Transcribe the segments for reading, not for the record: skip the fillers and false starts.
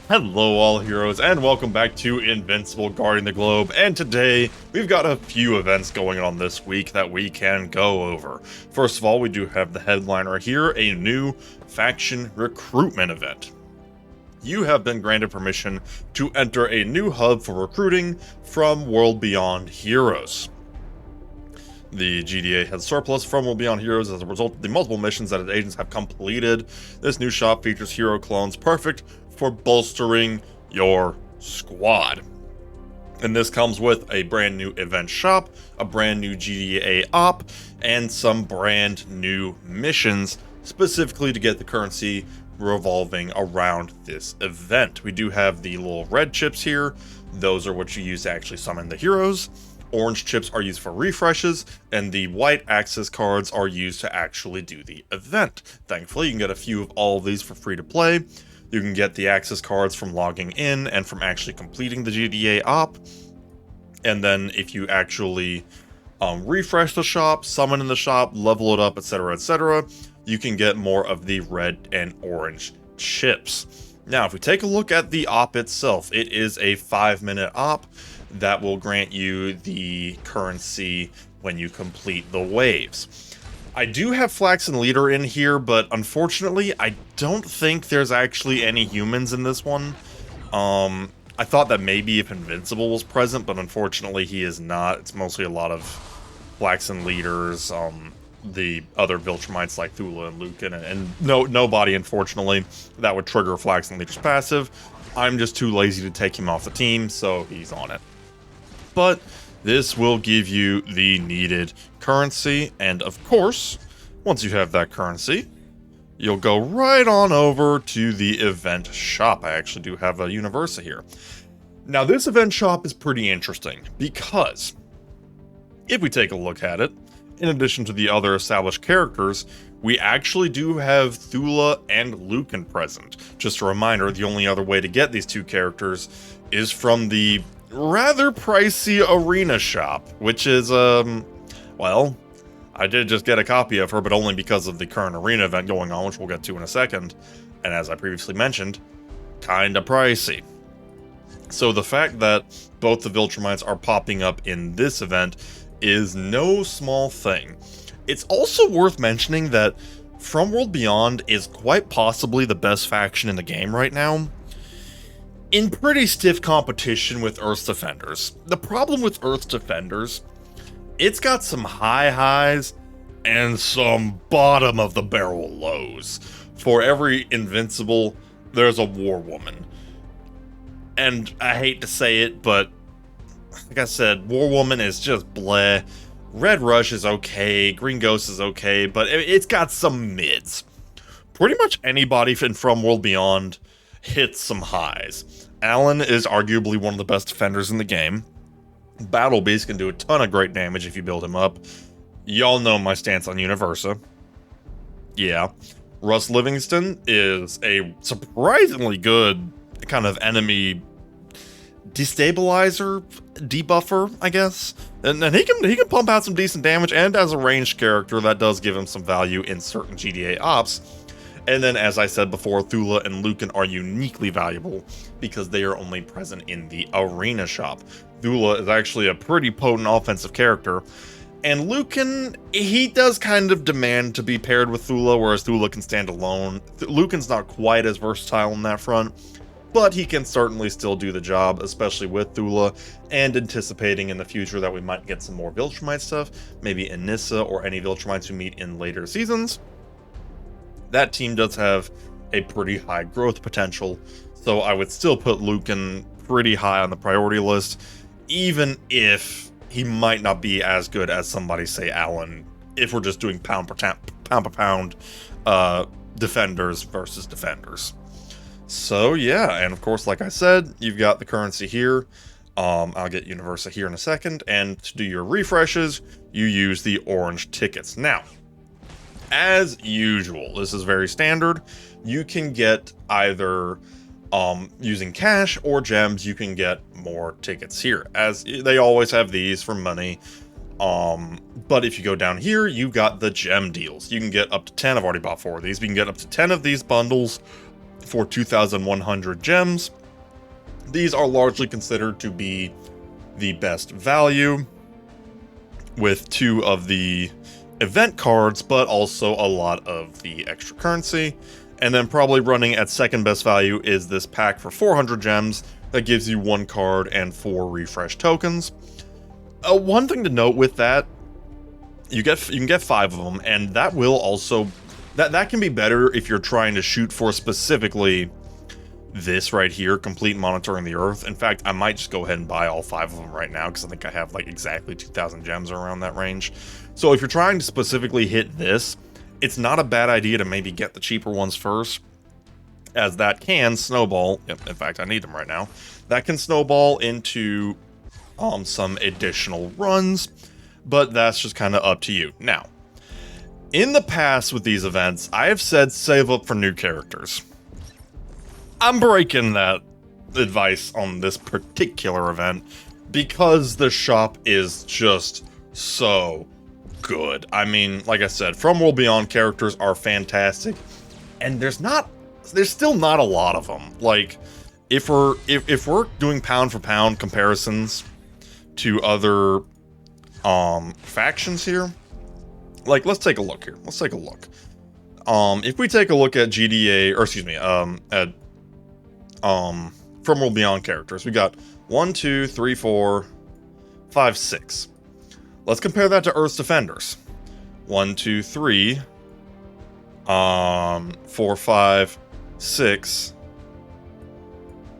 Hello all heroes, and welcome back to Invincible Guarding the Globe, and today we've got a few events going on this week that we can go over. First of all, we do have the headliner here, a new faction recruitment event. You have been granted permission to enter a new hub for recruiting from World Beyond Heroes. The GDA has surplus from World Beyond Heroes as a result of the multiple missions that its agents have completed. This new shop features hero clones perfect for bolstering your squad. And this comes with a brand new event shop, a brand new GDA op, and some brand new missions specifically to get the currency revolving around this event. We do have the little red chips here. Those are what you use to actually summon the heroes. Orange chips are used for refreshes, and the white access cards are used to actually do the event. Thankfully, you can get a few of all of these for free to play. You can get the access cards from logging in and from actually completing the GDA op. And then if you actually refresh the shop, summon in the shop, level it up, etc., you can get more of the red and orange chips. Now, if we take a look at the op itself, it is a 5-minute op that will grant you the currency when you complete the waves. I do have Flaxen Leader in here, but unfortunately, I don't think there's actually any humans in this one. I thought that maybe if Invincible was present, but unfortunately he is not. It's mostly a lot of Flaxen Leaders, the other Viltrumites like Thula and Lucan, and nobody, unfortunately, that would trigger Flaxen Leader's passive. I'm just too lazy to take him off the team, so he's on it. But this will give you the needed currency, and of course, once you have that currency, you'll go right on over to the event shop. I actually do have a Universa here. Now, this event shop is pretty interesting, because if we take a look at it, in addition to the other established characters, we actually do have Thula and Lucan present. Just a reminder, the only other way to get these two characters is from the rather pricey arena shop, which is, well, I did just get a copy of her, but only because of the current arena event going on, which we'll get to in a second, and as I previously mentioned, kinda pricey. So the fact that both the Viltrumites are popping up in this event is no small thing. It's also worth mentioning that From World Beyond is quite possibly the best faction in the game right now, in pretty stiff competition with Earth's Defenders. The problem with Earth's Defenders, it's got some high highs and some bottom of the barrel lows. For every Invincible, there's a War Woman. And I hate to say it, but like I said, War Woman is just bleh. Red Rush is okay, Green Ghost is okay, but it's got some mids. Pretty much anybody From World Beyond hits some highs. Alan is arguably one of the best defenders in the game. Battle Beast can do a ton of great damage if you build him up. Y'all know my stance on Universa. Yeah. Russ Livingston is a surprisingly good kind of enemy destabilizer, debuffer, I guess. And he can pump out some decent damage, and as a ranged character, that does give him some value in certain GDA ops. And then, as I said before, Thula and Lucan are uniquely valuable because they are only present in the arena shop. Thula is actually a pretty potent offensive character, and Lucan, he does kind of demand to be paired with Thula, whereas Thula can stand alone. Lucan's not quite as versatile on that front, but he can certainly still do the job, especially with Thula, and anticipating in the future that we might get some more Viltrumite stuff, maybe Anissa or any Viltrumites we meet in later seasons. That team does have a pretty high growth potential, so I would still put Lucan pretty high on the priority list, even if he might not be as good as somebody, say Alan, if we're just doing pound per pound defenders versus defenders. So yeah, and of course, like I said, you've got the currency here. I'll get Universa here in a second, and to do your refreshes, you use the orange tickets. Now, as usual, this is very standard. You can get either using cash or gems, you can get more tickets here, as they always have these for money. But if you go down here, you've got the gem deals. You can get up to 10, I've already bought 4 of these, but you can get up to 10 of these bundles, for 2,100 gems. These are largely considered to be the best value, with 2 of the event cards, but also a lot of the extra currency. And then probably running at second best value is this pack for 400 gems that gives you 1 card and 4 refresh tokens. One thing to note with that, you can get 5 of them, and that will also that can be better if you're trying to shoot for specifically this right here, complete monitoring the Earth. In fact, I might just go ahead and buy all 5 of them right now, because I think I have like exactly 2,000 gems around that range. So if you're trying to specifically hit this, it's not a bad idea to maybe get the cheaper ones first, as that can snowball. Yep, in fact, I need them right now. That can snowball into some additional runs, but that's just kind of up to you. Now, in the past with these events, I have said save up for new characters. I'm breaking that advice on this particular event because the shop is just so good. I mean, like I said, From World Beyond characters are fantastic, and there's still not a lot of them. Like, if we're doing pound for pound comparisons to other factions here, like, let's take a look here. Let's take a look. If we take a look at GDA, or excuse me, at From World Beyond characters, we got 1, 2, 3, 4, 5, 6. Let's compare that to Earth's Defenders. 1, 2, 3, 4, 5, 6,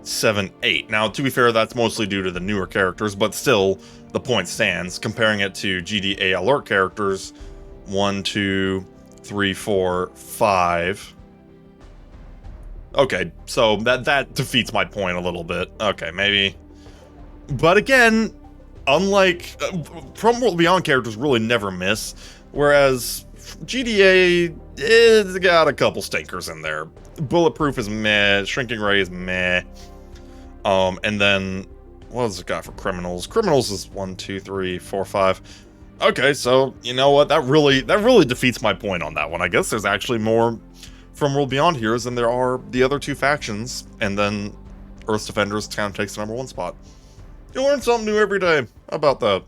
7, 8. Now, to be fair, that's mostly due to the newer characters, but still, the point stands. Comparing it to GDA Alert characters, 1, 2, 3, 4, 5. Okay, so that defeats my point a little bit. Okay, maybe. But again, unlike From World Beyond characters really never miss, whereas GDA it's got a couple stinkers in there. Bulletproof is meh, Shrinking Ray is meh. And then what has it got for Criminals? Criminals is 1, 2, 3, 4, 5. Okay, so you know what? That really defeats my point on that one. I guess there's actually more From World Beyond heroes than there are the other 2 factions, and then Earth's Defenders kind of takes the #1 spot. You learn something new every day. How about that?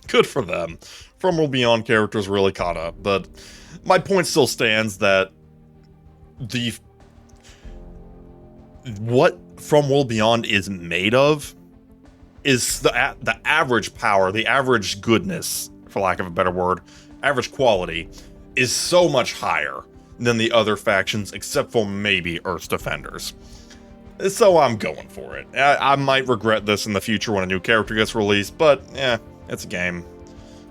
Good for them. From World Beyond characters really caught up, but my point still stands that what From World Beyond is made of is the average power, the average goodness, for lack of a better word, average quality, is so much higher than the other factions, except for maybe Earth's Defenders. So I'm going for it. I might regret this in the future when a new character gets released, but it's a game.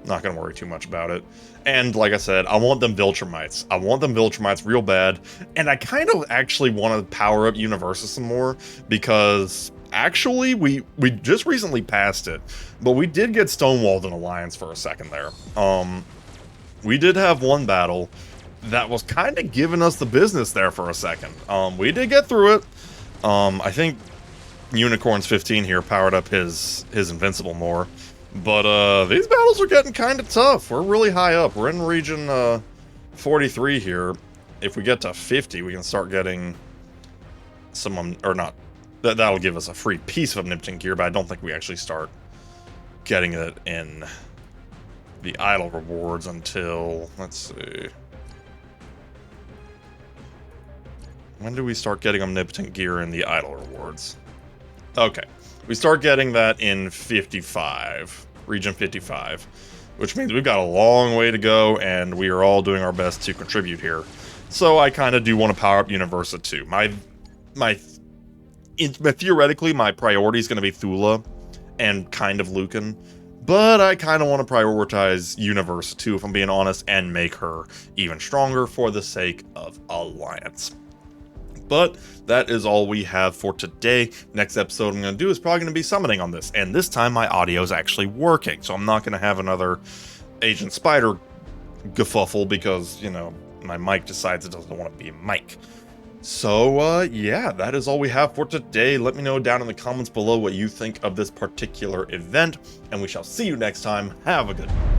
I'm not going to worry too much about it. And like I said, I want them Viltrumites. I want them Viltrumites real bad, and I kind of actually want to power up Universa some more, because actually we just recently passed it, but we did get stonewalled in Alliance for a second there. We did have one battle that was kind of giving us the business there for a second. We did get through it. I think Unicorns 15 here powered up his Invincible more. But these battles are getting kind of tough. We're really high up. We're in region 43 here. If we get to 50, we can start getting some, or not. That'll give us a free piece of omnipotent gear, but I don't think we actually start getting it in the idle rewards until, let's see. When do we start getting omnipotent gear in the idle rewards? Okay. We start getting that in 55, region 55, which means we've got a long way to go, and we are all doing our best to contribute here. So I kind of do want to power up Universa too. Theoretically, my priority is going to be Thula and kind of Lucan, but I kind of want to prioritize Universa too, if I'm being honest, and make her even stronger for the sake of Alliance. But that is all we have for today. Next episode I'm going to do is probably going to be summoning on this. And this time my audio is actually working. So I'm not going to have another Agent Spider gafuffle because, you know, my mic decides it doesn't want to be a mic. So, yeah, that is all we have for today. Let me know down in the comments below what you think of this particular event. And we shall see you next time. Have a good one.